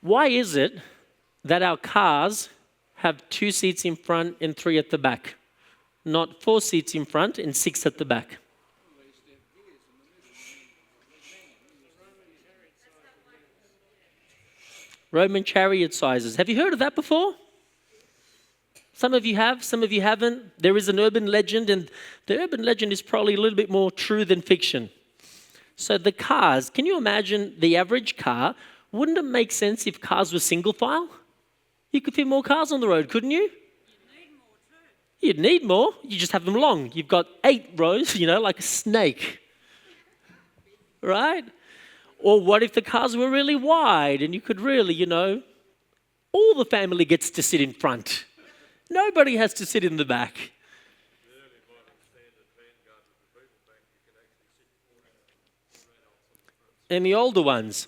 Why is it that our cars have 2 seats in front and 3 at the back, not 4 seats in front and 6 at the back? Roman chariot sizes. Have you heard of that before? Some of you have, some of you haven't. There is an urban legend, and the urban legend is probably a little bit more true than fiction. So the cars, can you imagine the average car? Wouldn't it make sense if cars were single file? You could fit more cars on the road, couldn't you? You'd need more. You just have them long. You've got 8 rows, like a snake. Right? Or what if the cars were really wide and you could really, all the family gets to sit in front. Nobody has to sit in the back. And the older ones,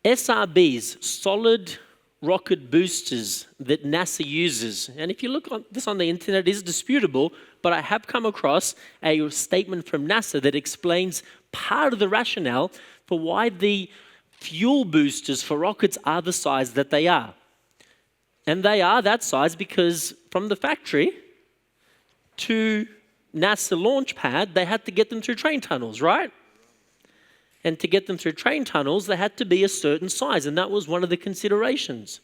SRBs, solid rocket boosters that NASA uses. And if you look on this on the internet, it is disputable, but I have come across a statement from NASA that explains part of the rationale for why the fuel boosters for rockets are the size that they are. And they are that size because from the factory to NASA launch pad, they had to get them through train tunnels, right? And to get them through train tunnels, they had to be a certain size, and that was one of the considerations.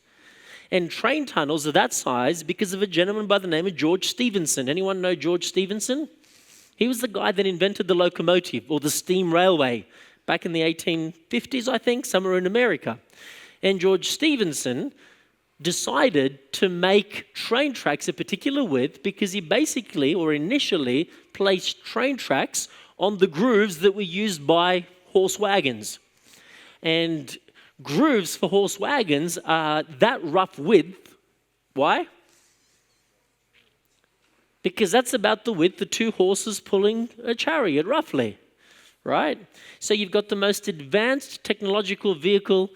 And train tunnels are that size because of a gentleman by the name of George Stephenson. Anyone know George Stephenson? He was the guy that invented the locomotive or the steam railway back in the 1850s, I think, somewhere in America. And George Stephenson decided to make train tracks a particular width because he basically, or initially, placed train tracks on the grooves that were used by horse wagons. And grooves for horse wagons are that rough width. Why? Because that's about the width of 2 horses pulling a chariot, roughly. Right? So you've got the most advanced technological vehicle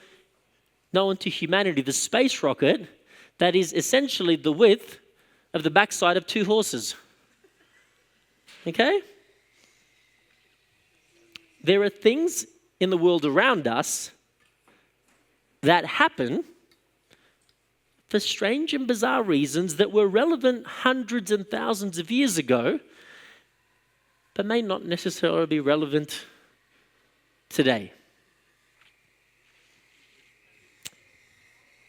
known to humanity, the space rocket, that is essentially the width of the backside of 2 horses. Okay? There are things in the world around us that happen for strange and bizarre reasons that were relevant hundreds and thousands of years ago, but may not necessarily be relevant today.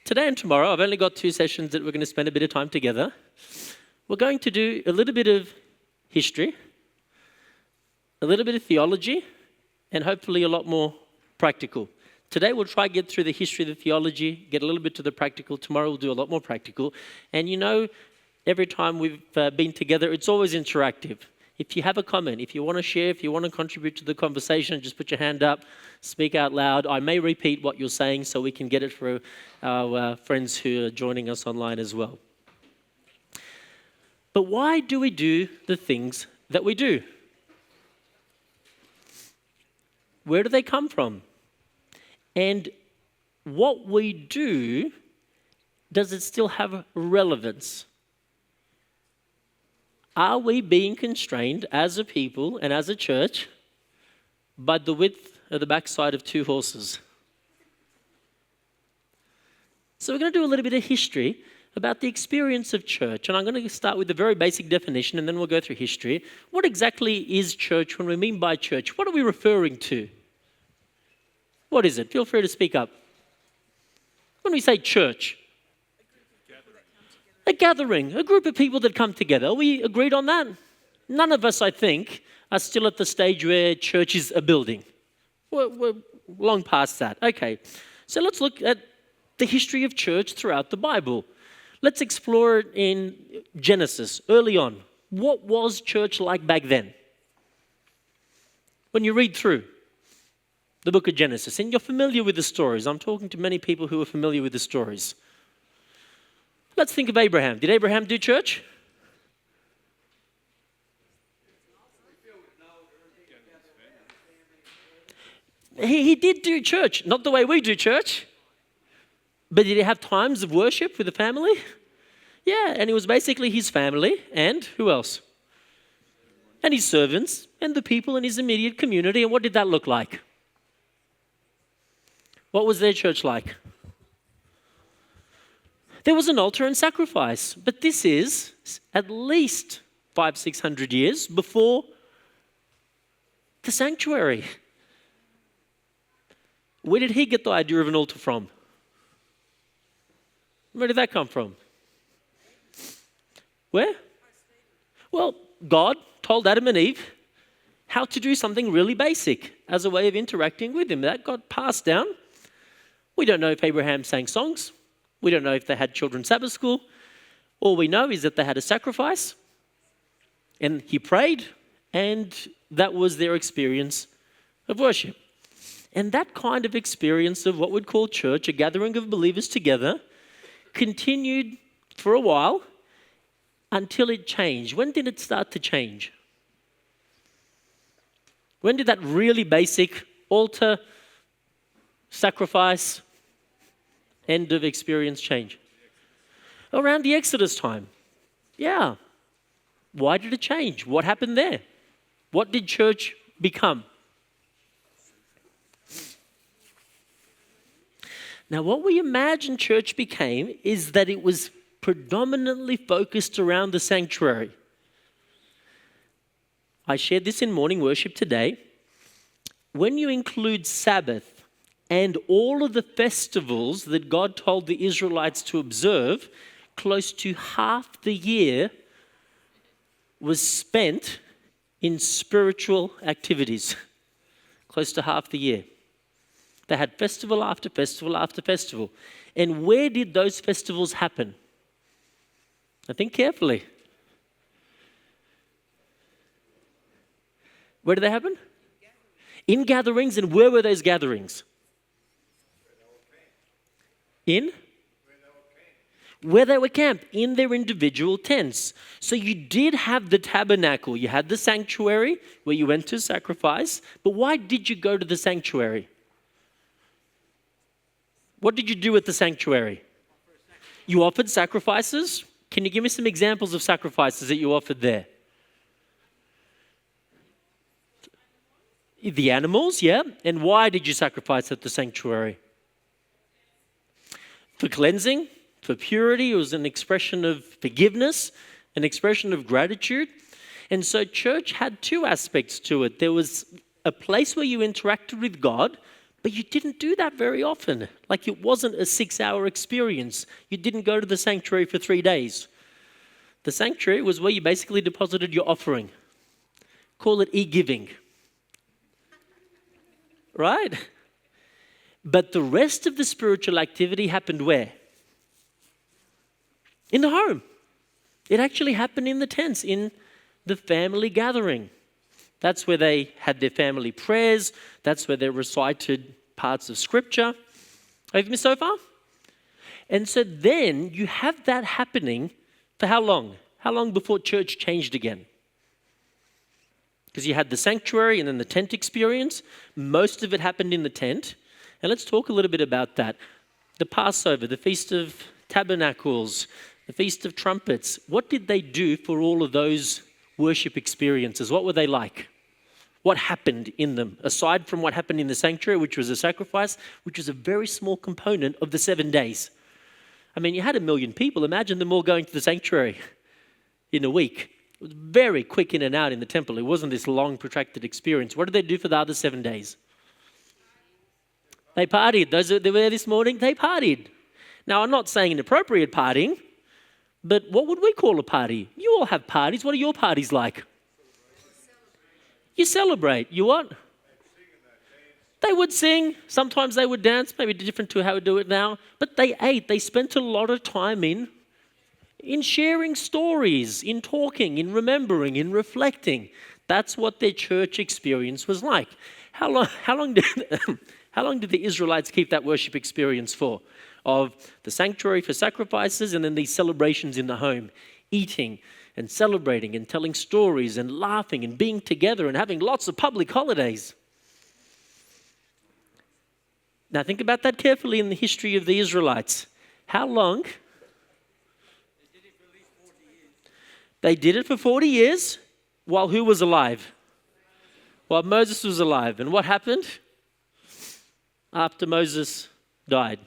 Today and tomorrow, I've only got 2 sessions that we're going to spend a bit of time together. We're going to do a little bit of history, a little bit of theology, and hopefully a lot more practical. Today we'll try to get through the history, the theology, get a little bit to the practical. Tomorrow we'll do a lot more practical. And every time we've been together, it's always interactive. If you have a comment, if you want to share, if you want to contribute to the conversation, just put your hand up, speak out loud. I may repeat what you're saying so we can get it for our friends who are joining us online as well. But why do we do the things that we do? Where do they come from? And what we do, does it still have relevance? Are we being constrained as a people and as a church by the width of the backside of 2 horses? So we're going to do a little bit of history about the experience of church. And I'm going to start with the very basic definition and then we'll go through history. What exactly is church when we mean by church? What are we referring to? What is it? Feel free to speak up. When we say church, a gathering, a group of people that come together. Are we agreed on that? None of us, I think, are still at the stage where church is a building. We're long past that. Okay, so let's look at the history of church throughout the Bible. Let's explore it in Genesis, early on. What was church like back then? When you read through the book of Genesis, and you're familiar with the stories. I'm talking to many people who are familiar with the stories. Let's think of Abraham. Did Abraham do church? He did do church, not the way we do church. But did he have times of worship with the family? Yeah, and it was basically his family and who else? And his servants and the people in his immediate community. And what did that look like? What was their church like? There was an altar and sacrifice, but this is at least 500-600 years before the sanctuary. Where did he get the idea of an altar from? Where did that come from? Where? Well, God told Adam and Eve how to do something really basic as a way of interacting with him. That got passed down. We don't know if Abraham sang songs. We don't know if they had children's Sabbath school. All we know is that they had a sacrifice and he prayed, and that was their experience of worship. And that kind of experience of what we'd call church, a gathering of believers together, continued for a while until it changed. When did it start to change? When did that really basic altar, sacrifice, end of experience change? Around the Exodus time. Yeah. Why did it change? What happened there? What did church become? Now, what we imagine church became is that it was predominantly focused around the sanctuary. I shared this in morning worship today. When you include Sabbath and all of the festivals that God told the Israelites to observe, close to half the year was spent in spiritual activities. Close to half the year. They had festival after festival after festival. And where did those festivals happen? Now think carefully. Where did they happen? In gatherings. And where were those gatherings? In? Where they were camped, in their individual tents. So you did have the tabernacle. You had the sanctuary where you went to sacrifice. But why did you go to the sanctuary? What did you do at the sanctuary? You offered sacrifices. Can you give me some examples of sacrifices that you offered there? The animals, yeah. And why did you sacrifice at the sanctuary? For cleansing, for purity. It was an expression of forgiveness, an expression of gratitude. And so church had two aspects to it. There was a place where you interacted with God, but you didn't do that very often. Like it wasn't a 6-hour experience. You didn't go to the sanctuary for 3 days. The sanctuary was where you basically deposited your offering. Call it e-giving. Right? But the rest of the spiritual activity happened where? In the home. It actually happened in the tents, in the family gathering. That's where they had their family prayers. That's where they recited parts of scripture. Are you with me so far? And so then you have that happening for how long? How long before church changed again? Because you had the sanctuary and then the tent experience. Most of it happened in the tent. And let's talk a little bit about that. The Passover, the Feast of Tabernacles, the Feast of Trumpets. What did they do for all of those worship experiences? What were they like? What happened in them? Aside from what happened in the sanctuary, which was a sacrifice, which was a very small component of the 7 days. I mean, you had 1 million people. Imagine them all going to the sanctuary in a week. It was very quick in and out in the temple. It wasn't this long, protracted experience. What did they do for the other 7 days? They partied. Those that were there this morning, they partied. Now, I'm not saying inappropriate partying, but what would we call a party? You all have parties. What are your parties like? You celebrate. You what? They would sing. Sometimes they would dance. Maybe different to how we do it now. But they ate. They spent a lot of time in sharing stories, in talking, in remembering, in reflecting. That's what their church experience was like. How long did the Israelites keep that worship experience for? Of the sanctuary for sacrifices and then these celebrations in the home, eating and celebrating and telling stories and laughing and being together and having lots of public holidays. Now think about that carefully in the history of the Israelites. How long? They did it for 40 years while who was alive? While Moses was alive. And what happened after Moses died?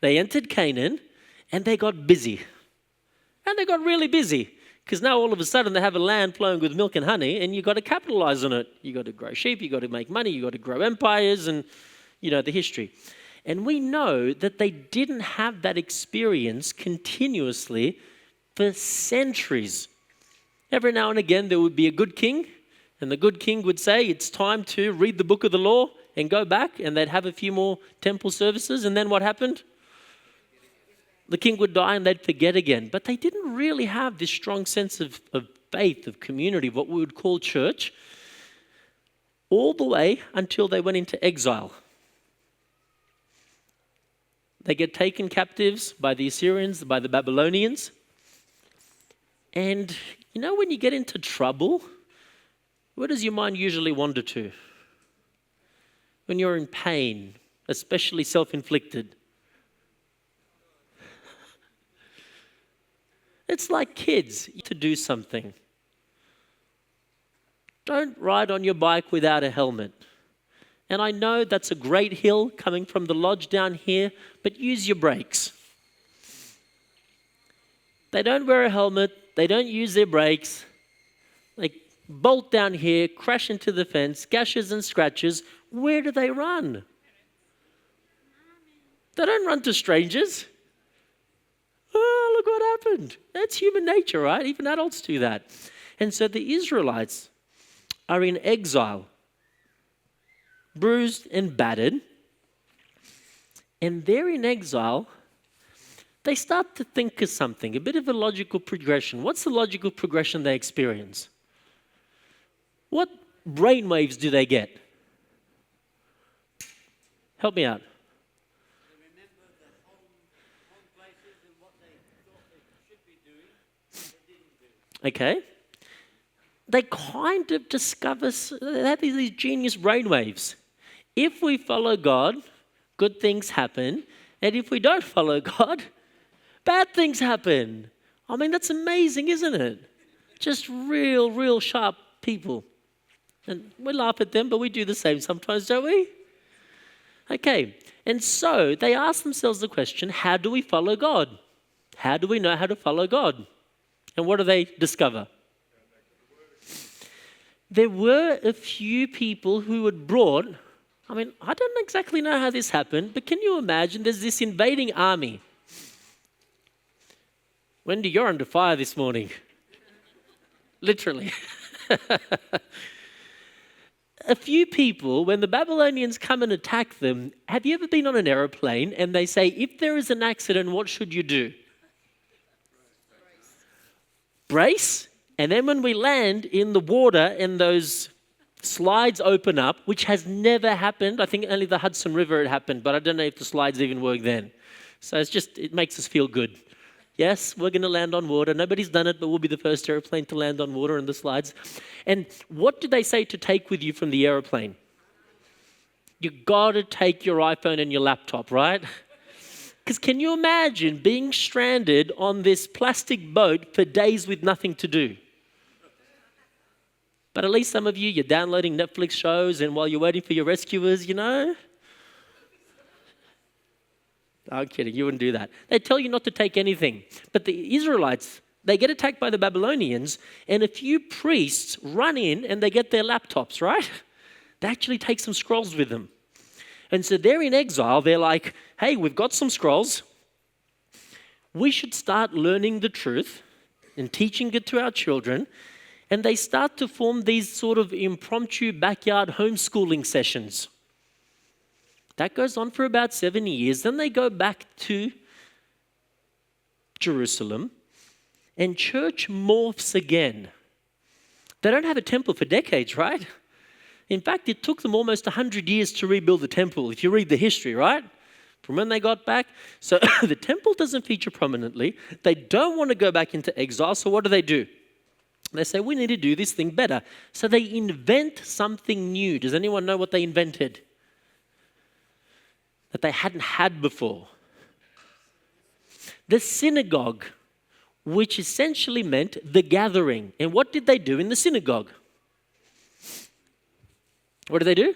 They entered Canaan and they got busy. And they got really busy because now all of a sudden they have a land flowing with milk and honey and you've got to capitalize on it. You've got to grow sheep, you've got to make money, you've got to grow empires and, the history. And we know that they didn't have that experience continuously for centuries. Every now and again there would be a good king and the good king would say, it's time to read the book of the law and go back, and they'd have a few more temple services. And then what happened? The king would die and they'd forget again. But they didn't really have this strong sense of faith, of community, what we would call church, all the way until they went into exile. They get taken captives by the Assyrians, by the Babylonians. And when you get into trouble, where does your mind usually wander to? When you're in pain, especially self-inflicted. It's like kids to do something. Don't ride on your bike without a helmet. And I know that's a great hill coming from the lodge down here, but use your brakes. They don't wear a helmet, they don't use their brakes. They bolt down here, crash into the fence, gashes and scratches. Where do they run? They don't run to strangers. Oh, look what happened. That's human nature, right? Even adults do that. And so the Israelites are in exile, bruised and battered. And they're in exile. They start to think of something, a bit of a logical progression. What's the logical progression they experience? What brainwaves do they get? Help me out. Okay. They kind of discover, they have these genius brainwaves. If we follow God, good things happen. And if we don't follow God, bad things happen. I mean, that's amazing, isn't it? Just real sharp people. And we laugh at them, but we do the same sometimes, don't we? Okay. And so they ask themselves the question, how do we follow God? How do we know how to follow God? And what do they discover? There were a few people who had brought, I don't exactly know how this happened, but can you imagine there's this invading army. Wendy, you're under fire this morning. Literally. A few people, when the Babylonians come and attack them, have you ever been on an aeroplane and they say, if there is an accident, what should you do? Brace. And then when we land in the water and those slides open up, which has never happened. I think only the Hudson River it happened, but I don't know if the slides even work then. So it makes us feel good. Yes, we're going to land on water. Nobody's done it, but we'll be the first airplane to land on water in the slides. And what do they say to take with you from the airplane? You got to take your iPhone and your laptop, right? Because can you imagine being stranded on this plastic boat for days with nothing to do? But at least some of you're downloading Netflix shows and while you're waiting for your rescuers, I'm kidding, you wouldn't do that. They tell you not to take anything. But the Israelites, they get attacked by the Babylonians and a few priests run in and they get their laptops, right? They actually take some scrolls with them. And so they're in exile. They're like, hey, we've got some scrolls. We should start learning the truth and teaching it to our children. And they start to form these sort of impromptu backyard homeschooling sessions. That goes on for about 7 years. Then they go back to Jerusalem and church morphs again. They don't have a temple for decades, right? In fact, it took them almost 100 years to rebuild the temple, if you read the history, right? From when they got back. So the temple doesn't feature prominently. They don't want to go back into exile, so what do? They say, we need to do this thing better. So they invent something new. Does anyone know what they invented? That they hadn't had before. The synagogue, which essentially meant the gathering. And what did they do in the synagogue? What do?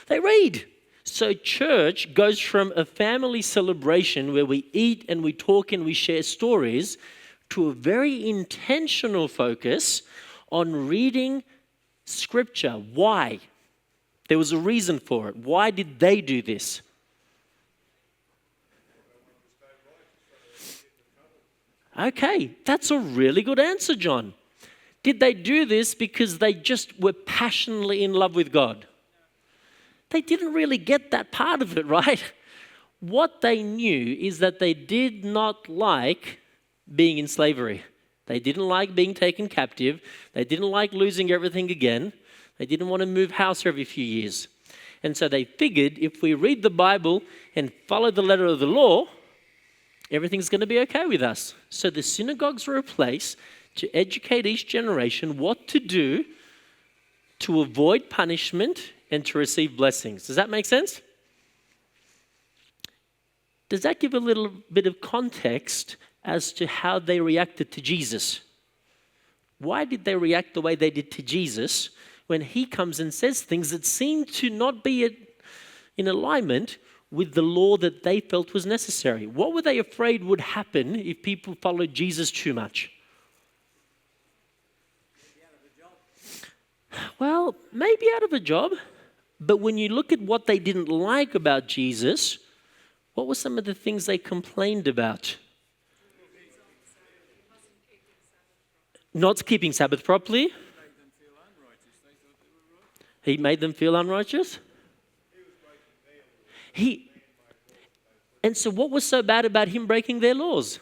They read. So church goes from a family celebration where we eat and we talk and we share stories to a very intentional focus on reading Scripture. Why? There was a reason for it. Why did they do this? Okay, that's a really good answer, John. Did they do this because they just were passionately in love with God? They didn't really get that part of it, right? What they knew is that they did not like being in slavery. They didn't like being taken captive. They didn't like losing everything again. They didn't want to move house every few years. And so they figured if we read the Bible and follow the letter of the law, everything's going to be okay with us. So the synagogues were a place to educate each generation what to do to avoid punishment and to receive blessings. Does that make sense? Does that give a little bit of context as to how they reacted to Jesus? Why did they react the way they did to Jesus when he comes and says things that seem to not be in alignment with the law that they felt was necessary? What were they afraid would happen if people followed Jesus too much? Well, maybe out of a job. But when you look at what they didn't like about Jesus, what were some of the things they complained about? Not keeping Sabbath properly. He made them feel unrighteous. And so what was so bad about him breaking their laws?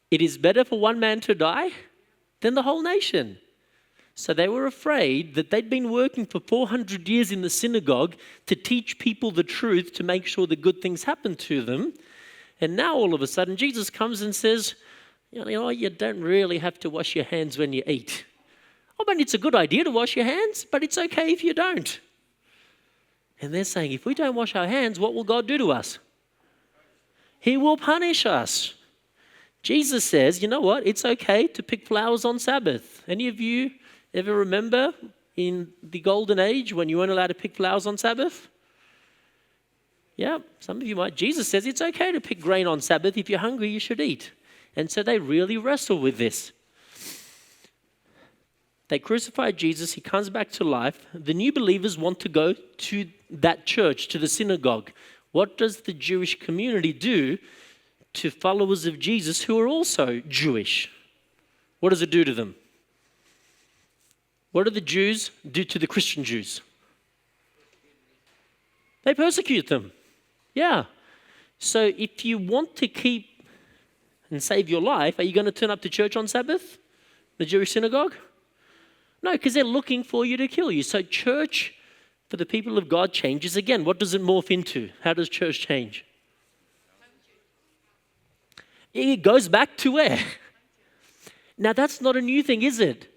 It is better for one man to die than the whole nation. So they were afraid that they'd been working for 400 years in the synagogue to teach people the truth, to make sure that good things happen to them. And now all of a sudden Jesus comes and says, you don't really have to wash your hands when you eat. I mean, it's a good idea to wash your hands, but it's okay if you don't. And they're saying, if we don't wash our hands, what will God do to us? He will punish us. Jesus says, you know what? It's okay to pick flowers on Sabbath. Any of you ever remember in the golden age when you weren't allowed to pick flowers on Sabbath? Yeah, some of you might. Jesus says it's okay to pick grain on Sabbath. If you're hungry, you should eat. And so they really wrestle with this. They crucified Jesus. He comes back to life. The new believers want to go to that church, to the synagogue. What does the Jewish community do to followers of Jesus who are also Jewish? What does it do to them? What do the Jews do to the Christian Jews? They persecute them. Yeah. So if you want to keep and save your life, are you going to turn up to church on Sabbath? The Jewish synagogue? No, because they're looking for you to kill you. So church for the people of God changes again. What does it morph into? How does church change? It goes back to where? Now that's not a new thing, is it?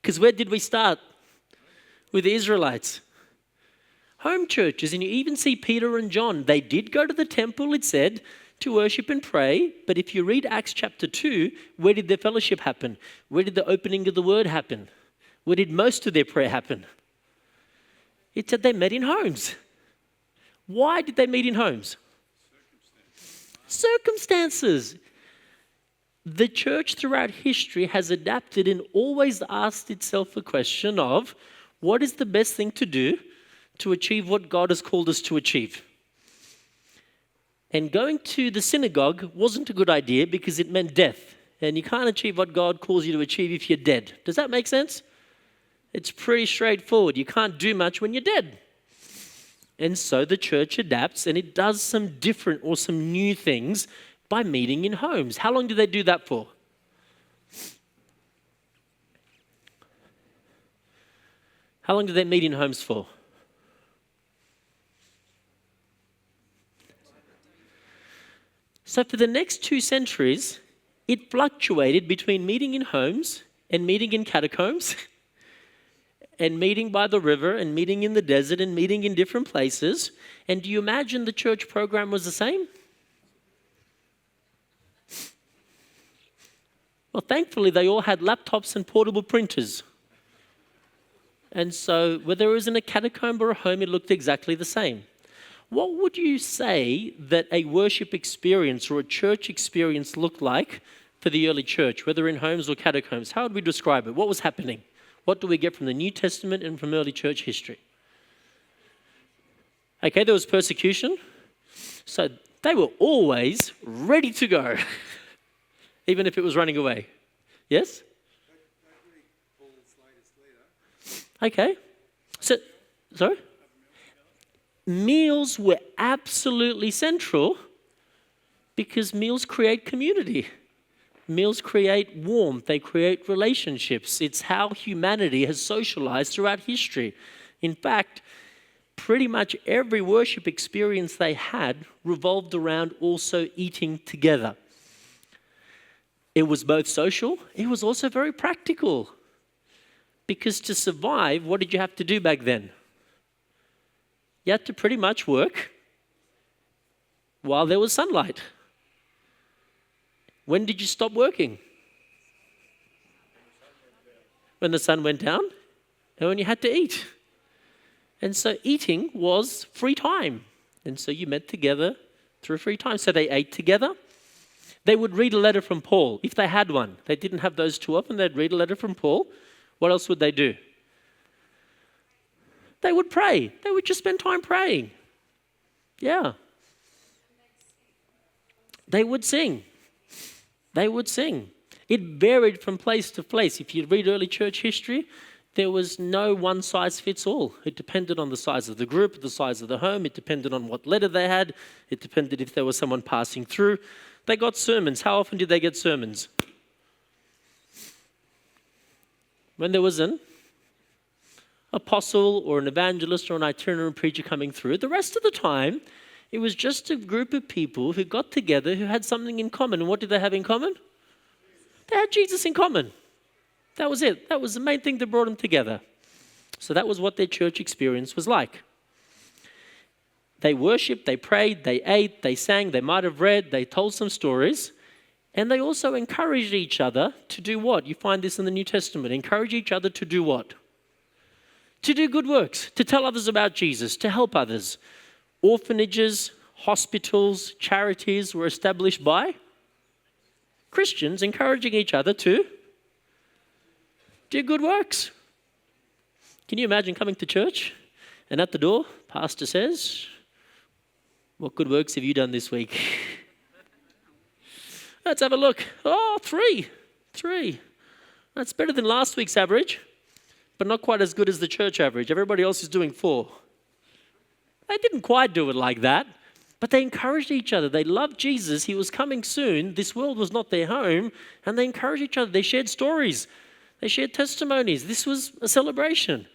Because where did we start? With the Israelites. Home churches, and you even see Peter and John. They did go to the temple, it said, to worship and pray. But if you read Acts chapter 2, where did their fellowship happen? Where did the opening of the word happen? Where did most of their prayer happen? It said they met in homes. Why did they meet in homes? Circumstances. The church throughout history has adapted and always asked itself the question of what is the best thing to do to achieve what God has called us to achieve. And going to the synagogue wasn't a good idea because it meant death. And you can't achieve what God calls you to achieve if you're dead. Does that make sense? It's pretty straightforward. You can't do much when you're dead. And so the church adapts and it does some different or some new things by meeting in homes. How long do they do that for? How long do they meet in homes for? So for the next 2 centuries, it fluctuated between meeting in homes and meeting in catacombs and meeting by the river and meeting in the desert and meeting in different places. And do you imagine the church program was the same? Well, thankfully, they all had laptops and portable printers. And so whether it was in a catacomb or a home, it looked exactly the same. What would you say that a worship experience or a church experience looked like for the early church, whether in homes or catacombs? How would we describe it? What was happening? What do we get from the New Testament and from early church history? Okay, there was persecution. So they were always ready to go, even if it was running away. Yes? Okay. So, sorry? Meals were absolutely central because meals create community. Meals create warmth. They create relationships. It's how humanity has socialized throughout history. In fact, pretty much every worship experience they had revolved around also eating together. It was both social, it was also very practical. Because to survive, what did you have to do back then? You had to pretty much work while there was sunlight. When did you stop working? When the sun went down and when you had to eat. And so eating was free time. And so you met together through free time. So they ate together. They would read a letter from Paul, if they had one. They didn't have those too often. They'd read a letter from Paul. What else would they do? They would pray. They would just spend time praying. Yeah. They would sing. They would sing. It varied from place to place. If you read early church history, there was no one size fits all. It depended on the size of the group, the size of the home. It depended on what letter they had. It depended if there was someone passing through. They got sermons. How often did they get sermons? When there was an apostle or an evangelist or an itinerant preacher coming through, the rest of the time, it was just a group of people who got together who had something in common. And what did they have in common? They had Jesus in common. That was it. That was the main thing that brought them together. So that was what their church experience was like. They worshipped, they prayed, they ate, they sang, they might have read, they told some stories. And they also encouraged each other to do what? You find this in the New Testament. Encourage each other to do what? To do good works, to tell others about Jesus, to help others. Orphanages, hospitals, charities were established by Christians encouraging each other to do good works. Can you imagine coming to church and at the door, pastor says, "What good works have you done this week?" Let's have a look. Oh, three. That's better than last week's average, but not quite as good as the church average. Everybody else is doing 4. They didn't quite do it like that, but they encouraged each other. They loved Jesus. He was coming soon. This world was not their home, and they encouraged each other. They shared stories. They shared testimonies. This was a celebration.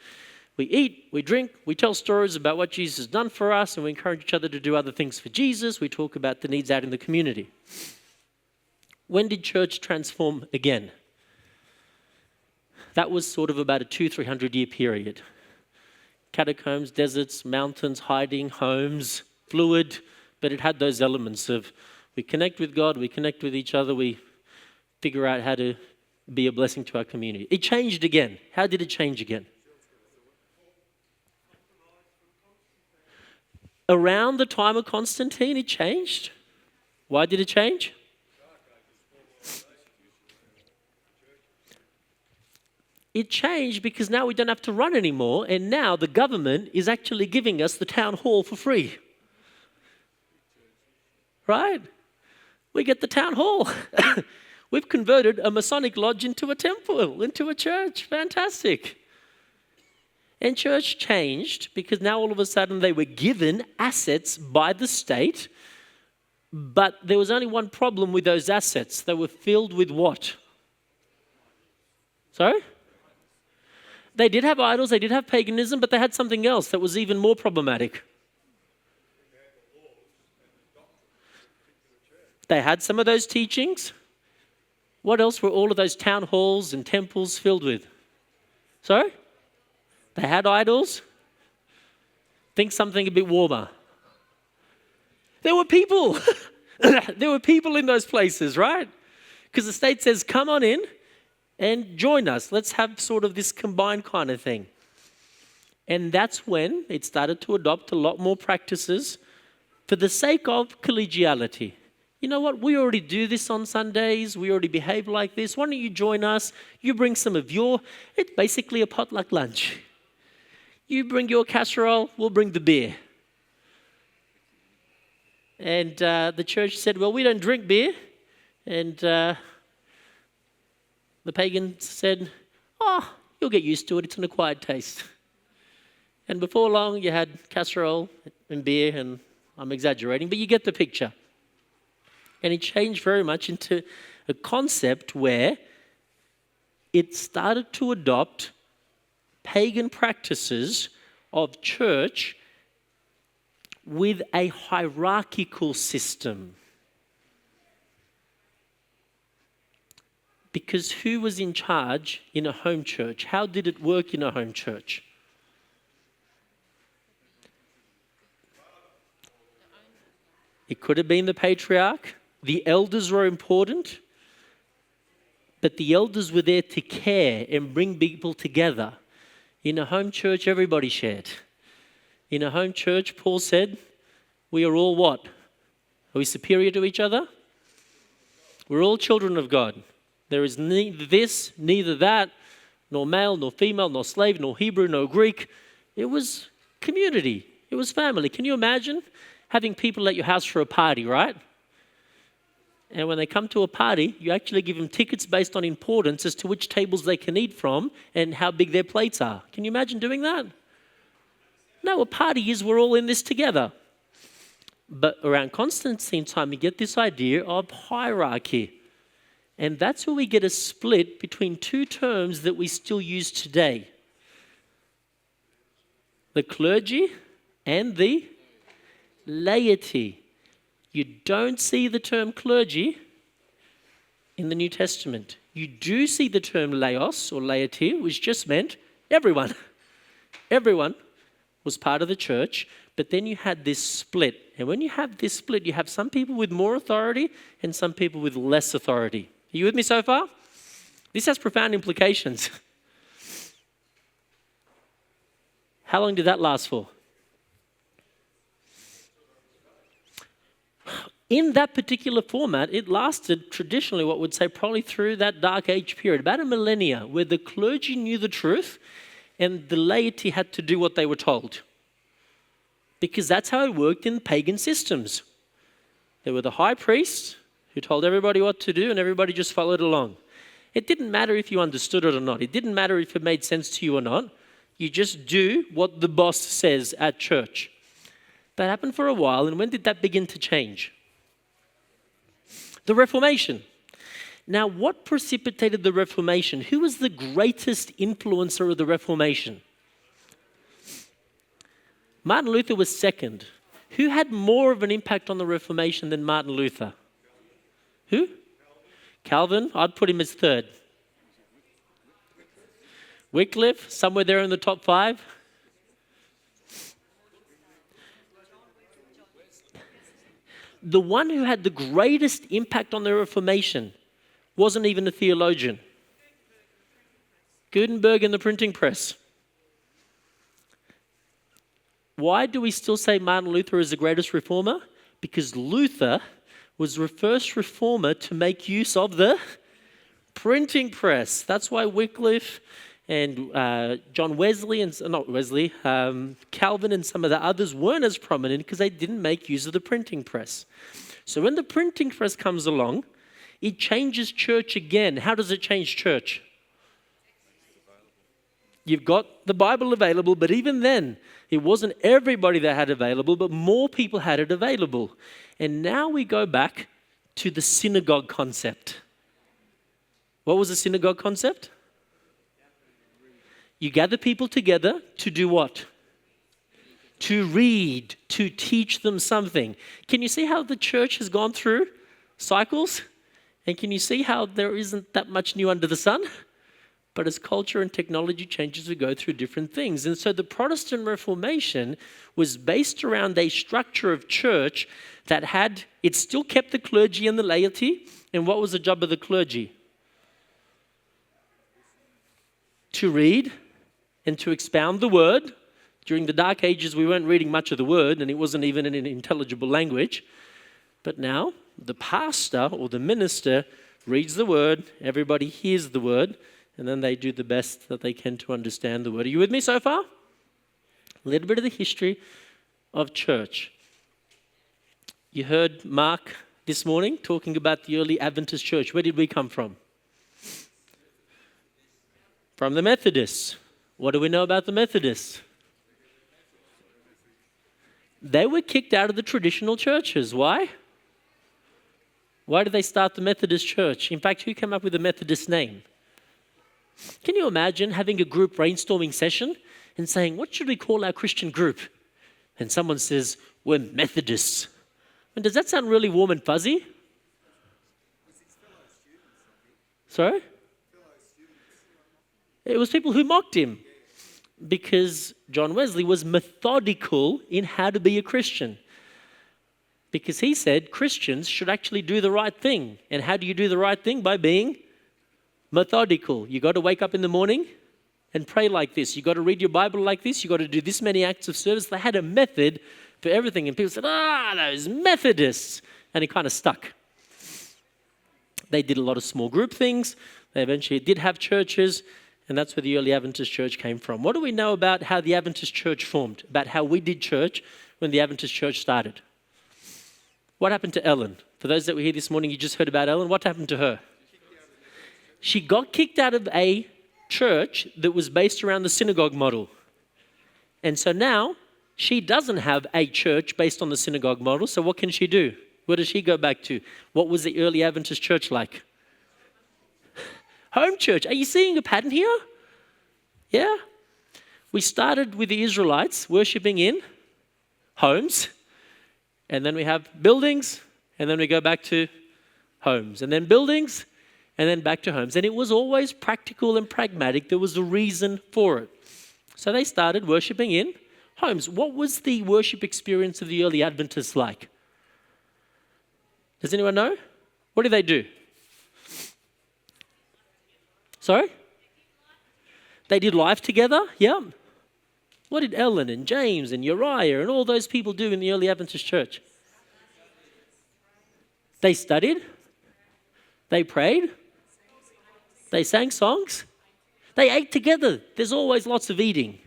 We eat, we drink, we tell stories about what Jesus has done for us, and we encourage each other to do other things for Jesus. We talk about the needs out in the community. When did church transform again? That was sort of about a 200-300 year period. Catacombs, deserts, mountains, hiding, homes, fluid, but it had those elements of we connect with God, we connect with each other, we figure out how to be a blessing to our community. It changed again. How did it change again? Around the time of Constantine, it changed. Why did it change? It changed because now we don't have to run anymore, and now the government is actually giving us the town hall for free. Right? We get the town hall. We've converted a Masonic lodge into a temple, into a church. Fantastic. And church changed because now all of a sudden they were given assets by the state, but there was only one problem with those assets. They were filled with what? Sorry? They did have idols, they did have paganism, but they had something else that was even more problematic. They had some of those teachings. What else were all of those town halls and temples filled with? Sorry? They had idols. Think something a bit warmer. There were people. There were people in those places, right? Because the state says, come on in and join us. Let's have sort of this combined kind of thing. And that's when it started to adopt a lot more practices for the sake of collegiality. You know what? We already do this on Sundays. We already behave like this. Why don't you join us? You bring some of it's basically a potluck lunch. You bring your casserole, we'll bring the beer. And the church said, well, we don't drink beer. And the pagans said, oh, you'll get used to it. It's an acquired taste. And before long, you had casserole and beer, and I'm exaggerating, but you get the picture. And it changed very much into a concept where it started to adopt pagan practices of church with a hierarchical system. Because who was in charge in a home church? How did it work in a home church? It could have been the patriarch. The elders were important, but the elders were there to care and bring people together. In a home church, everybody shared. In a home church, Paul said, we are all what? Are we superior to each other? We're all children of God. There is neither this, neither that, nor male, nor female, nor slave, nor Hebrew, nor Greek. It was community. It was family. Can you imagine having people at your house for a party, right? And when they come to a party, you actually give them tickets based on importance as to which tables they can eat from and how big their plates are. Can you imagine doing that? No, a party is we're all in this together. But around Constantine's time, you get this idea of hierarchy. And that's where we get a split between two terms that we still use today. The clergy and the laity. You don't see the term clergy in the New Testament. You do see the term laos or laity, which just meant everyone. Everyone was part of the church, but then you had this split. And when you have this split, you have some people with more authority and some people with less authority. Are you with me so far? This has profound implications. How long did that last for? In that particular format, it lasted traditionally, what would say probably through that dark age period, about a millennia, where the clergy knew the truth and the laity had to do what they were told. Because that's how it worked in pagan systems. There were the high priests who told everybody what to do and everybody just followed along. It didn't matter if you understood it or not. It didn't matter if it made sense to you or not. You just do what the boss says at church. That happened for a while, and when did that begin to change? The Reformation. Now, what precipitated the Reformation? Who was the greatest influencer of the Reformation? Martin Luther was second. Who had more of an impact on the Reformation than Martin Luther? Who? Calvin. I'd put him as third. Wycliffe, somewhere there in the top 5. The one who had the greatest impact on the Reformation wasn't even a theologian. Gutenberg and the printing press. Why do we still say Martin Luther is the greatest reformer? Because Luther was the first reformer to make use of the printing press. That's why Wycliffe and John Wesley, Calvin and some of the others weren't as prominent because they didn't make use of the printing press. So when the printing press comes along, it changes church again. How does it change church? You've got the Bible available, but even then, it wasn't everybody that had it available, but more people had it available. And now we go back to the synagogue concept. What was the synagogue concept? You gather people together to do what? To read, to teach them something. Can you see how the church has gone through cycles? And can you see how there isn't that much new under the sun? But as culture and technology changes, we go through different things. And so the Protestant Reformation was based around a structure of church that it still kept the clergy and the laity. And what was the job of the clergy? To read and to expound the word During the Dark Ages, we weren't reading much of the Word, and it wasn't even in an intelligible language. But now, the pastor or the minister reads the Word, everybody hears the Word, and then they do the best that they can to understand the Word. Are you with me so far? A little bit of the history of church. You heard Mark this morning talking about the early Adventist church. Where did we come from? From the Methodists. What do we know about the Methodists? They were kicked out of the traditional churches. Why? Why did they start the Methodist church? In fact, who came up with the Methodist name? Can you imagine having a group brainstorming session and saying, what should we call our Christian group? And someone says, we're Methodists. And does that sound really warm and fuzzy? Sorry? It was people who mocked him. Because John Wesley was methodical in how to be a Christian. Because he said Christians should actually do the right thing. And how do you do the right thing? By being methodical. You got to wake up in the morning and pray like this. You got to read your Bible like this. You got to do this many acts of service. They had a method for everything. And people said, those Methodists. And it kind of stuck. They did a lot of small group things. They eventually did have churches. And that's where the early Adventist church came from. What do we know about how the Adventist church formed? About how we did church when the Adventist church started? What happened to Ellen? For those that were here this morning, you just heard about Ellen. What happened to her? She got kicked out of a church that was based around the synagogue model. And so now she doesn't have a church based on the synagogue model. So what can she do? Where does she go back to? What was the early Adventist church like? Home church. Are you seeing a pattern here? Yeah. We started with the Israelites worshiping in homes. And then we have buildings. And then we go back to homes. And then buildings. And then back to homes. And it was always practical and pragmatic. There was a reason for it. So they started worshiping in homes. What was the worship experience of the early Adventists like? Does anyone know? What did they do? Sorry? They did life together? Yeah. What did Ellen and James and Uriah and all those people do in the early Adventist church? They studied. They prayed. They sang songs. They ate together. There's always lots of eating.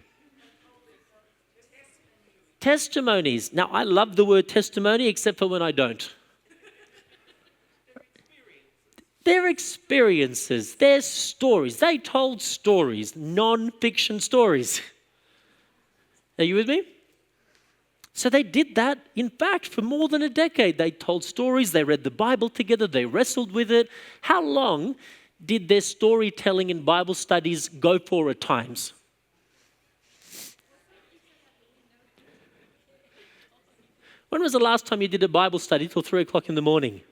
Testimonies. Now, I love the word testimony except for when I don't. Their experiences, their stories. They told stories, non-fiction stories. Are you with me? So they did that, in fact, for more than a decade. They told stories, they read the Bible together, they wrestled with it. How long did their storytelling and Bible studies go for at times? When was the last time you did a Bible study till 3 o'clock in the morning?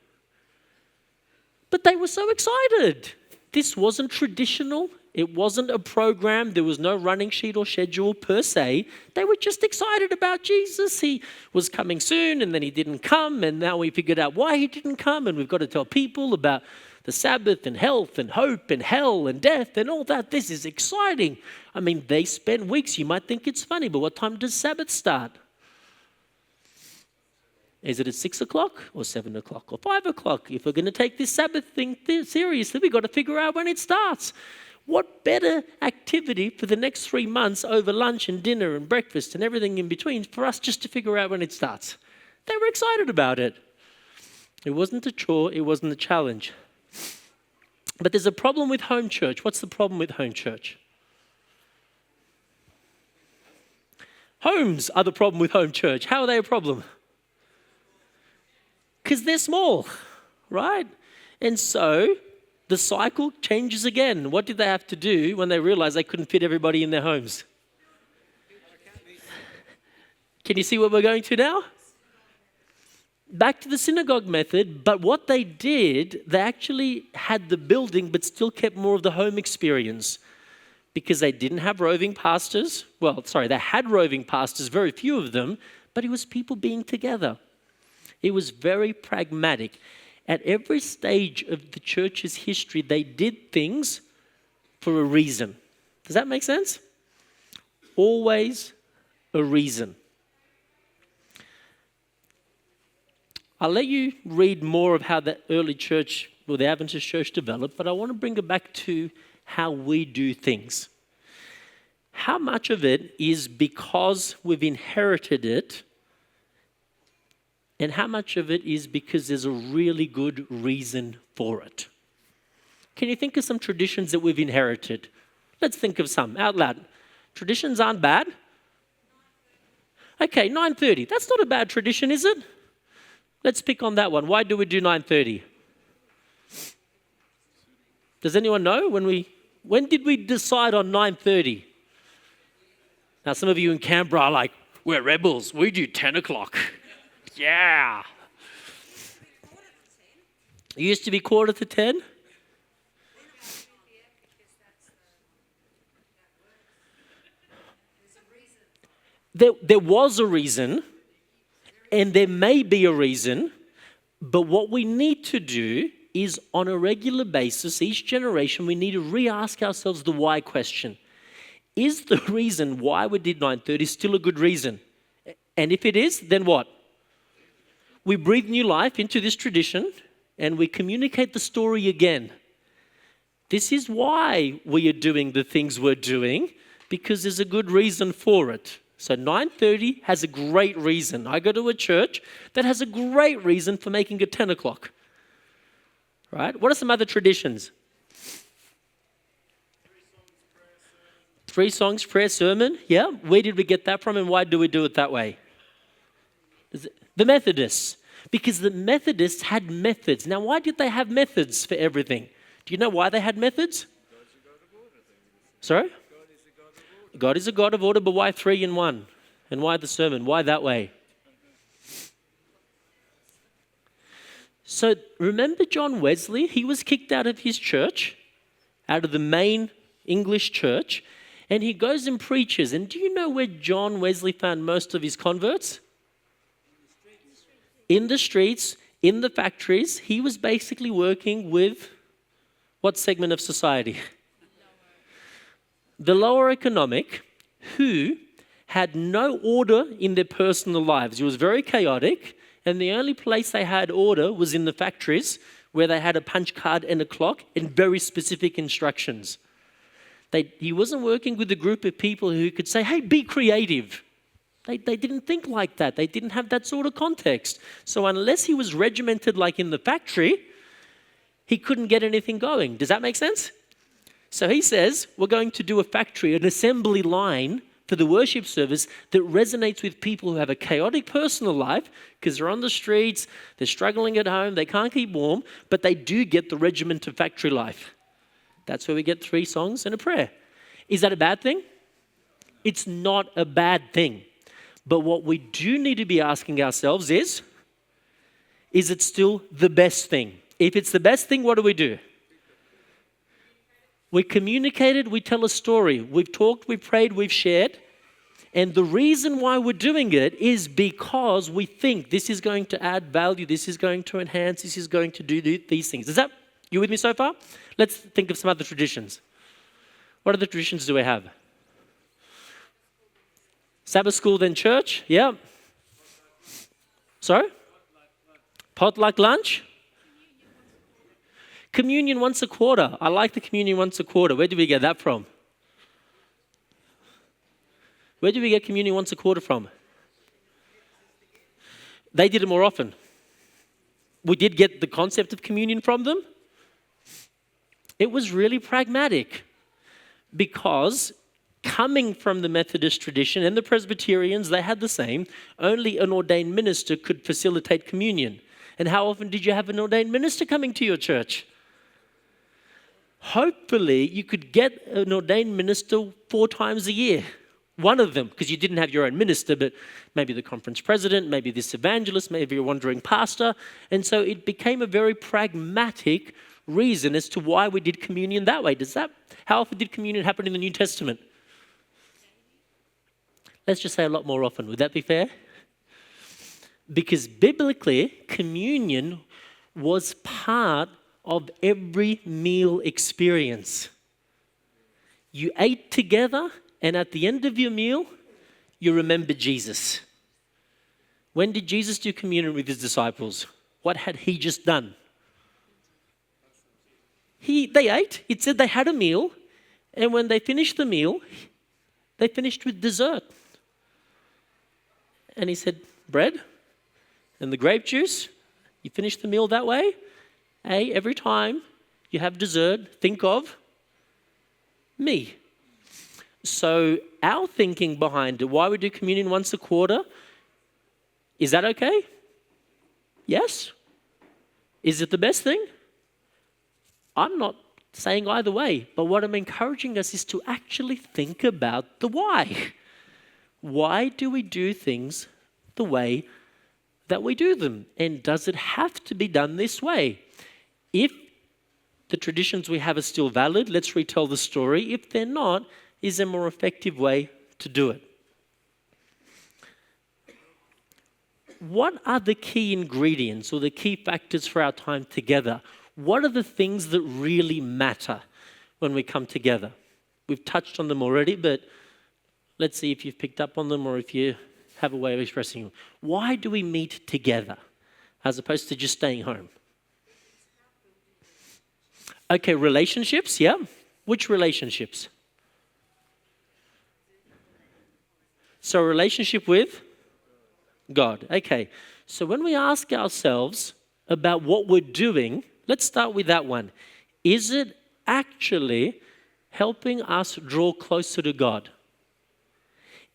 But they were so excited. This wasn't traditional. It wasn't a program. There was no running sheet or schedule per se. They were just excited about Jesus. He was coming soon and then he didn't come. And now we figured out why he didn't come. And we've got to tell people about the Sabbath and health and hope and hell and death and all that. This is exciting. I mean, they spent weeks. You might think it's funny, but what time does Sabbath start? Is it at 6 o'clock or 7 o'clock or 5 o'clock? If we're going to take this Sabbath thing seriously, we've got to figure out when it starts. What better activity for the next 3 months over lunch and dinner and breakfast and everything in between for us just to figure out when it starts? They were excited about it. It wasn't a chore. It wasn't a challenge. But there's a problem with home church. What's the problem with home church? Homes are the problem with home church. How are they a problem? Because they're small, right? And so the cycle changes again. What did they have to do when they realized they couldn't fit everybody in their homes? Can you see where we're going to now? Back to the synagogue method, but what they did, they actually had the building but still kept more of the home experience because they didn't have roving pastors. They had roving pastors, very few of them, but it was people being together. It was very pragmatic. At every stage of the church's history, they did things for a reason. Does that make sense? Always a reason. I'll let you read more of how the early church, or the Adventist church developed, but I want to bring it back to how we do things. How much of it is because we've inherited it, and how much of it is because there's a really good reason for it? Can you think of some traditions that we've inherited? Let's think of some out loud. Traditions aren't bad. Okay, 9:30. That's not a bad tradition, is it? Let's pick on that one. Why do we do 9:30? Does anyone know when did we decide on 9:30? Now, some of you in Canberra are like, we're rebels. We do 10 o'clock. Yeah. It used to be 9:45. There was a reason, and there may be a reason, but what we need to do is on a regular basis, each generation, we need to re-ask ourselves the why question. Is the reason why we did 9:30 still a good reason? And if it is, then what? We breathe new life into this tradition and we communicate the story again. This is why we are doing the things we're doing, because there's a good reason for it. So 9:30 has a great reason. I go to a church that has a great reason for making it 10 o'clock. Right? What are some other traditions? 3 songs, prayer, sermon. Yeah. Where did we get that from and why do we do it that way? The Methodists. Because the Methodists had methods. Now, why did they have methods for everything? Do you know why they had methods? Sorry? God is a God of order, but why 3 in 1? And why the sermon? Why that way? So remember John Wesley? He was kicked out of his church, out of the main English church, and he goes and preaches. And do you know where John Wesley found most of his converts? In the streets, in the factories. He was basically working with what segment of society? The lower economic, who had no order in their personal lives. It was very chaotic, and the only place they had order was in the factories, where they had a punch card and a clock and very specific instructions. He wasn't working with a group of people who could say, hey, be creative. They didn't think like that. They didn't have that sort of context. So unless he was regimented like in the factory, he couldn't get anything going. Does that make sense? So he says, we're going to do a factory, an assembly line for the worship service that resonates with people who have a chaotic personal life because they're on the streets, they're struggling at home, they can't keep warm, but they do get the regiment of factory life. That's where we get 3 songs and a prayer. Is that a bad thing? It's not a bad thing. But what we do need to be asking ourselves is it still the best thing? If it's the best thing, what do? We communicated, we tell a story. We've talked, we've prayed, we've shared. And the reason why we're doing it is because we think this is going to add value, this is going to enhance, this is going to do these things. You with me so far? Let's think of some other traditions. What other traditions do we have? Sabbath school, then church. Yeah. Sorry? Potluck lunch? Communion once a quarter. I like the communion once a quarter. Where do we get that from? Where do we get communion once a quarter from? They did it more often. We did get the concept of communion from them. It was really pragmatic because coming from the Methodist tradition and the Presbyterians, they had the same. Only an ordained minister could facilitate communion. And how often did you have an ordained minister coming to your church? Hopefully, you could get an ordained minister 4 times a year. One of them, because you didn't have your own minister, but maybe the conference president, maybe this evangelist, maybe a wandering pastor. And so it became a very pragmatic reason as to why we did communion that way. How often did communion happen in the New Testament? Let's just say a lot more often. Would that be fair? Because biblically, communion was part of every meal experience. You ate together, and at the end of your meal, you remember Jesus. When did Jesus do communion with his disciples? What had he just done? They ate. It said they had a meal. And when they finished the meal, they finished with dessert. And he said, bread and the grape juice. You finish the meal that way. Hey, every time you have dessert, think of me. So our thinking behind it, why we do communion once a quarter, is that okay? Yes. Is it the best thing? I'm not saying either way, but what I'm encouraging us is to actually think about the why. Why do we do things the way that we do them? And does it have to be done this way? If the traditions we have are still valid, let's retell the story. If they're not, is there a more effective way to do it? What are the key ingredients or the key factors for our time together? What are the things that really matter when we come together? We've touched on them already, but let's see if you've picked up on them or if you have a way of expressing them. Why do we meet together as opposed to just staying home? Okay, relationships, yeah. Which relationships? So, relationship with God. Okay, so when we ask ourselves about what we're doing, let's start with that one. Is it actually helping us draw closer to God?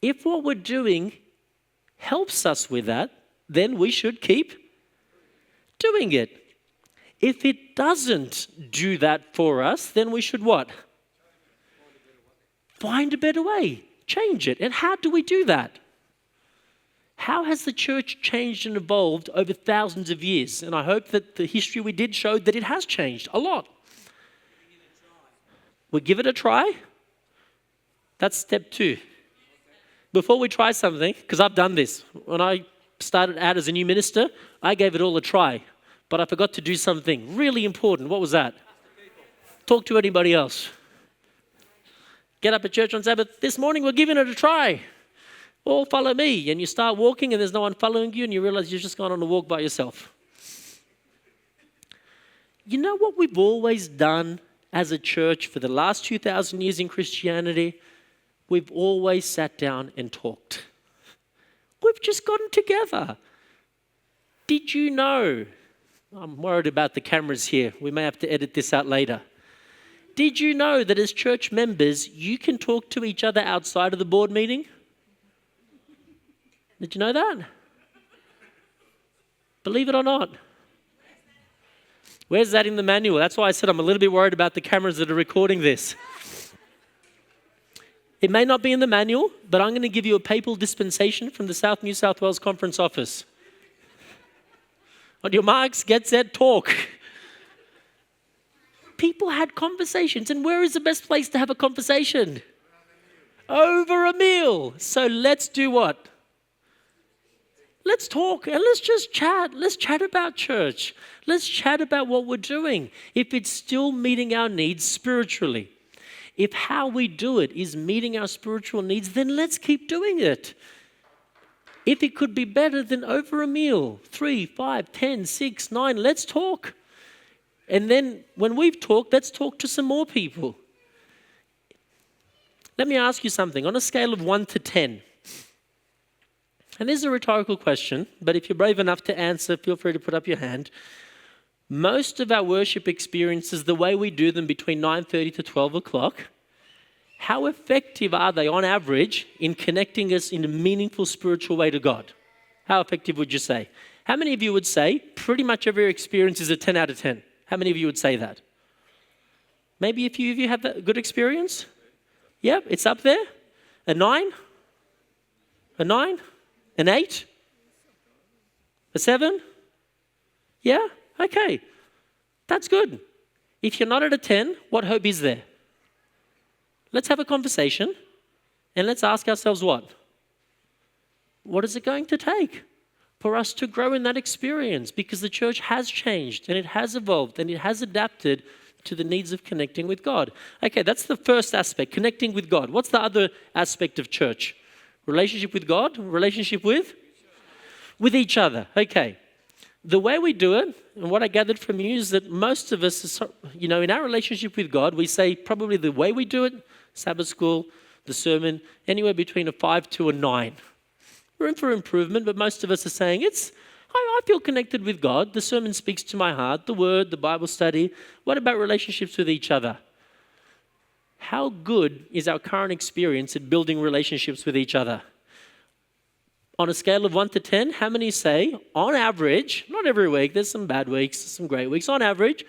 If what we're doing helps us with that, then we should keep doing it. If it doesn't do that for us, then we should what? Find a better way. Change it. And how do we do that? How has the church changed and evolved over thousands of years? And I hope that the history we did showed that it has changed a lot. We give it a try. That's step 2. Before we try something, because I've done this. When I started out as a new minister, I gave it all a try. But I forgot to do something really important. What was that? Talk to anybody else. Get up at church on Sabbath. This morning we're giving it a try. All follow me. And you start walking and there's no one following you and you realize you've just gone on a walk by yourself. You know what we've always done as a church for the last 2,000 years in Christianity? We've always sat down and talked. We've just gotten together. Did you know? I'm worried about the cameras here. We may have to edit this out later. Did you know that as church members, you can talk to each other outside of the board meeting? Did you know that? Believe it or not. Where's that in the manual? That's why I said I'm a little bit worried about the cameras that are recording this. It may not be in the manual, but I'm going to give you a papal dispensation from the South New South Wales Conference Office. On your marks, get set, talk. People had conversations, and where is the best place to have a conversation? Over a meal. So let's do what? Let's talk and let's just chat. Let's chat about church. Let's chat about what we're doing. If it's still meeting our needs spiritually. If how we do it is meeting our spiritual needs, then let's keep doing it. If it could be better than over a meal, 3, 5, 10, 6, 9, let's talk. And then when we've talked, let's talk to some more people. Let me ask you something. On a scale of 1 to 10, and this is a rhetorical question, but if you're brave enough to answer, feel free to put up your hand. Most of our worship experiences, the way we do them between 9:30 to 12 o'clock, how effective are they on average in connecting us in a meaningful spiritual way to God? How effective would you say? How many of you would say pretty much every experience is a 10 out of 10? How many of you would say that? Maybe a few of you have that good experience? Yeah, it's up there. A 9? A 9? An 8? A 7? Yeah? Okay. That's good. If you're not at a 10, what hope is there? Let's have a conversation and let's ask ourselves what? What is it going to take for us to grow in that experience? Because the church has changed and it has evolved and it has adapted to the needs of connecting with God. Okay, that's the first aspect, connecting with God. What's the other aspect of church? Relationship with God, relationship with each other. Okay. The way we do it, and what I gathered from you, is that most of us, in our relationship with God, we say probably the way we do it, Sabbath school, the sermon, anywhere between a 5 to a 9. Room for improvement, but most of us are saying I feel connected with God. The sermon speaks to my heart, the word, the Bible study. What about relationships with each other? How good is our current experience at building relationships with each other? On a scale of 1 to 10, how many say, on average, not every week, there's some bad weeks, some great weeks, on average,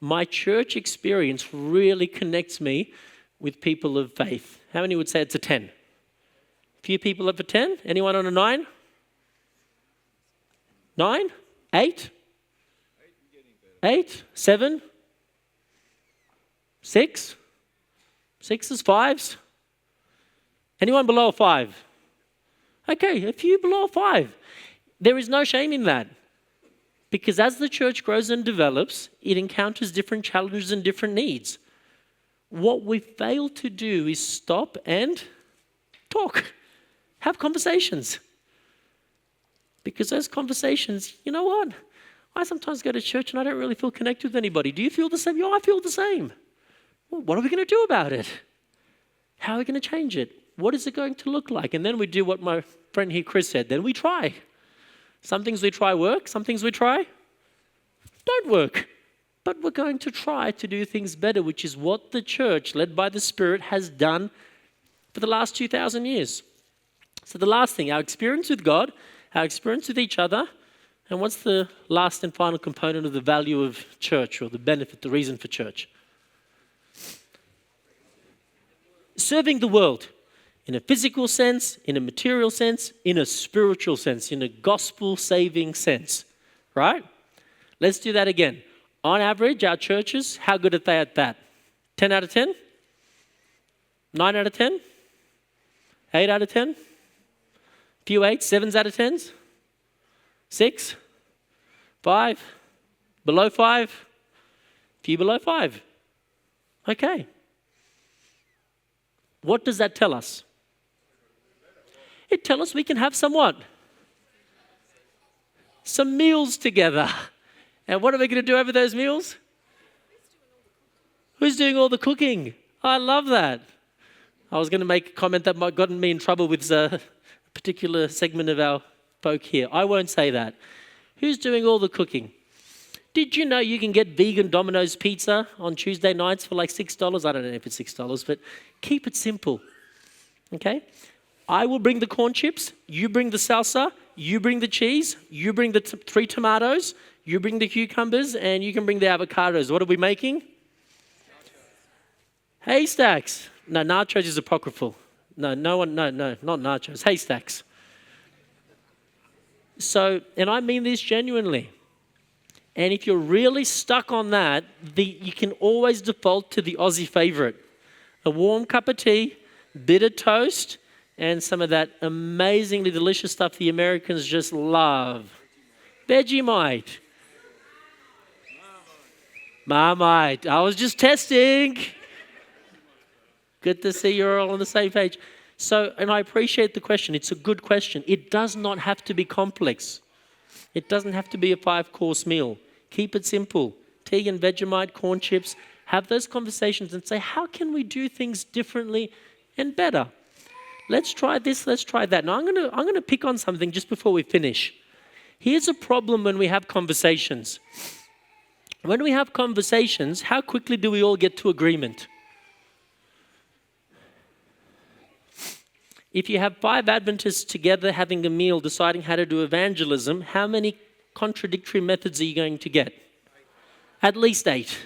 my church experience really connects me with people of faith? How many would say it's a 10? Few people up for 10? Anyone on a 9? 9? 8? 8? 7? 6? 6s, 5s? Anyone below a 5? Okay, a few below 5. There is no shame in that. Because as the church grows and develops, it encounters different challenges and different needs. What we fail to do is stop and talk. Have conversations. Because those conversations, you know what? I sometimes go to church and I don't really feel connected with anybody. Do you feel the same? Yeah, I feel the same. Well, what are we going to do about it? How are we going to change it? What is it going to look like? And then we do what my friend here, Chris, said. Then we try. Some things we try work. Some things we try don't work. But we're going to try to do things better, which is what the church, led by the Spirit, has done for the last 2,000 years. So the last thing, our experience with God, our experience with each other, and what's the last and final component of the value of church, or the benefit, the reason for church? Serving the world. In a physical sense, in a material sense, in a spiritual sense, in a gospel-saving sense, right? Let's do that again. On average, our churches, how good are they at that? 10 out of 10? 9 out of 10? 8 out of 10? Few 8s, 7s out of 10s? 6? 5? Below 5? Few below 5. Okay. What does that tell us? It tells us we can have some what? Some meals together. And what are we going to do over those meals? Who's doing all the cooking? I love that. I was going to make a comment that might have gotten me in trouble with a particular segment of our folk here. I won't say that. Who's doing all the cooking? Did you know you can get vegan Domino's pizza on Tuesday nights for like $6? I don't know if it's $6, but keep it simple. Okay? I will bring the corn chips, you bring the salsa, you bring the cheese, you bring the 3 tomatoes, you bring the cucumbers, and you can bring the avocados. What are we making? Haystacks. No, nachos is apocryphal. No, not nachos. Haystacks. So, and I mean this genuinely. And if you're really stuck on that, you can always default to the Aussie favorite. A warm cup of tea, bit of toast, and some of that amazingly delicious stuff the Americans just love. Vegemite. Marmite. I was just testing. Good to see you're all on the same page. So, and I appreciate the question. It's a good question. It does not have to be complex. It doesn't have to be a 5-course meal. Keep it simple. Tea and Vegemite, corn chips. Have those conversations and say, how can we do things differently and better? Let's try this, let's try that. Now, I'm going to pick on something just before we finish. Here's a problem when we have conversations. When we have conversations, how quickly do we all get to agreement? If you have 5 Adventists together having a meal, deciding how to do evangelism, how many contradictory methods are you going to get? At least 8.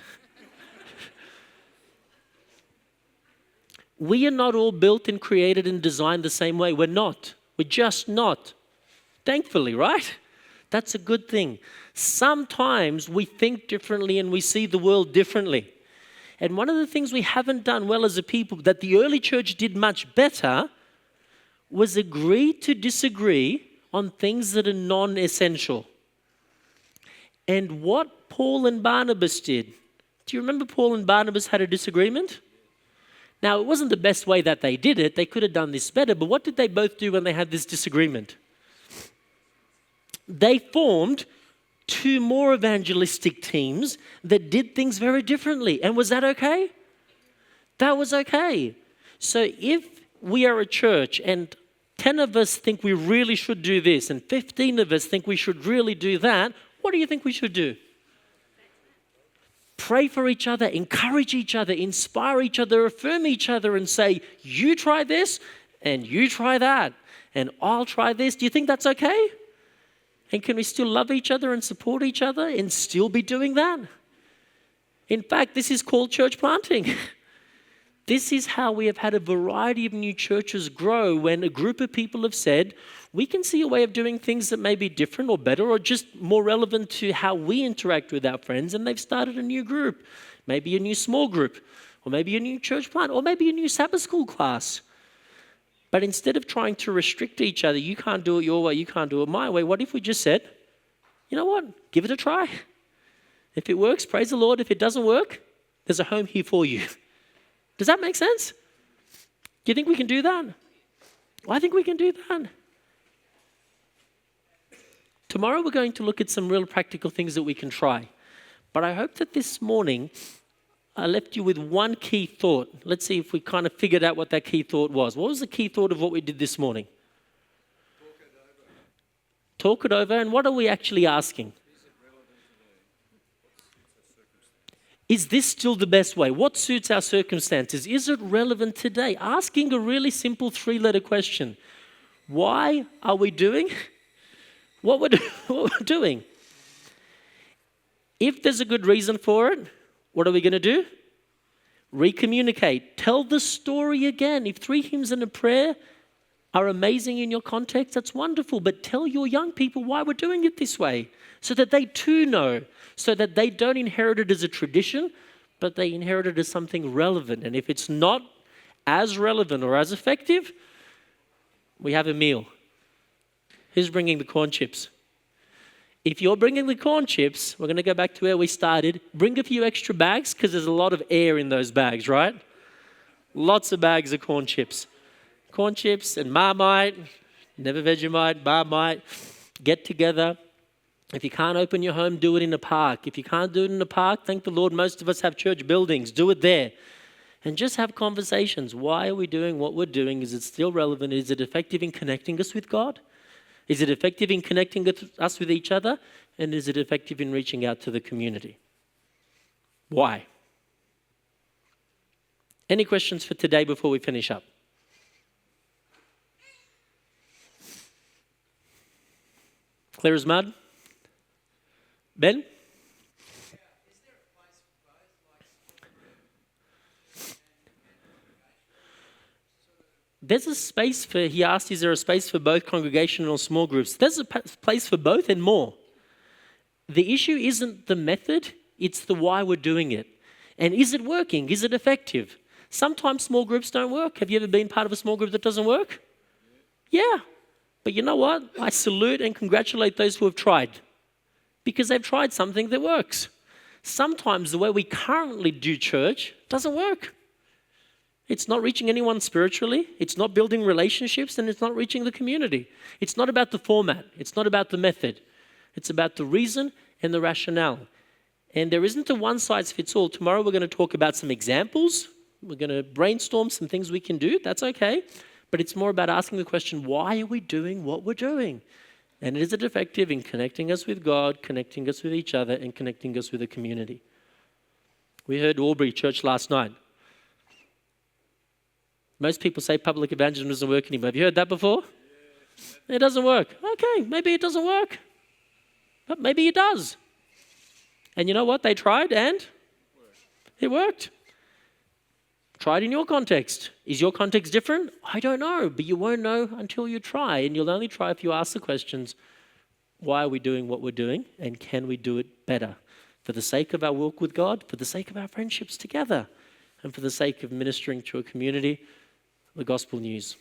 We are not all built and created and designed the same way. We're not. We're just not. Thankfully, right? That's a good thing. Sometimes we think differently and we see the world differently. And one of the things we haven't done well as a people, that the early church did much better, was agree to disagree on things that are non-essential. And what Paul and Barnabas did, do you remember Paul and Barnabas had a disagreement? Now, it wasn't the best way that they did it. They could have done this better. But what did they both do when they had this disagreement? They formed two more evangelistic teams that did things very differently. And was that okay? That was okay. So if we are a church and 10 of us think we really should do this and 15 of us think we should really do that, what do you think we should do? Pray for each other, encourage each other, inspire each other, affirm each other and say, you try this and you try that and I'll try this. Do you think that's okay? And can we still love each other and support each other and still be doing that? In fact, this is called church planting. This is how we have had a variety of new churches grow when a group of people have said, we can see a way of doing things that may be different or better or just more relevant to how we interact with our friends, and they've started a new group, maybe a new small group, or maybe a new church plant, or maybe a new Sabbath school class. But instead of trying to restrict each other, you can't do it your way, you can't do it my way, what if we just said, you know what, give it a try. If it works, praise the Lord. If it doesn't work, there's a home here for you. Does that make sense? Do you think we can do that? I think we can do that. Tomorrow we're going to look at some real practical things that we can try. But I hope that this morning I left you with one key thought. Let's see if we kind of figured out what that key thought was. What was the key thought of what we did this morning? Talk it over. And what are we actually asking? Is this still the best way? What suits our circumstances? Is it relevant today? Asking a really simple 3-letter question. Why are we doing what we're doing? If there's a good reason for it, what are we going to do? Recommunicate. Tell the story again. If 3 hymns and a prayer are amazing in your context, that's wonderful. But tell your young people why we're doing it this way so that they too know, so that they don't inherit it as a tradition, but they inherit it as something relevant. And if it's not as relevant or as effective, we have a meal. Who's bringing the corn chips? If you're bringing the corn chips, we're going to go back to where we started. Bring a few extra bags because there's a lot of air in those bags, right? Lots of bags of corn chips. Corn chips and Marmite, never Vegemite, Marmite, get together. If you can't open your home, do it in a park. If you can't do it in a park, thank the Lord, most of us have church buildings. Do it there. And just have conversations. Why are we doing what we're doing? Is it still relevant? Is it effective in connecting us with God? Is it effective in connecting us with each other? And is it effective in reaching out to the community? Why? Any questions for today before we finish up? Clear as mud? Ben? There's a space for, he asked, is there a space for both congregational or small groups? There's a place for both and more. The issue isn't the method, it's the why we're doing it. And is it working? Is it effective? Sometimes small groups don't work. Have you ever been part of a small group that doesn't work? Yeah. But you know what? I salute and congratulate those who have tried, because they've tried something that works. Sometimes the way we currently do church doesn't work. It's not reaching anyone spiritually, it's not building relationships, and it's not reaching the community. It's not about the format, it's not about the method. It's about the reason and the rationale. And there isn't a one-size-fits-all. Tomorrow we're going to talk about some examples. We're going to brainstorm some things we can do. That's okay. But it's more about asking the question, why are we doing what we're doing? And is it effective in connecting us with God, connecting us with each other, and connecting us with the community? We heard Albury Church last night. Most people say public evangelism doesn't work anymore. Have you heard that before? It doesn't work. Okay, maybe it doesn't work. But maybe it does. And you know what? They tried and it worked. Try it in your context. Is your context different? I don't know, but you won't know until you try. And you'll only try if you ask the questions, why are we doing what we're doing? And can we do it better? For the sake of our walk with God, for the sake of our friendships together, and for the sake of ministering to a community, the gospel news.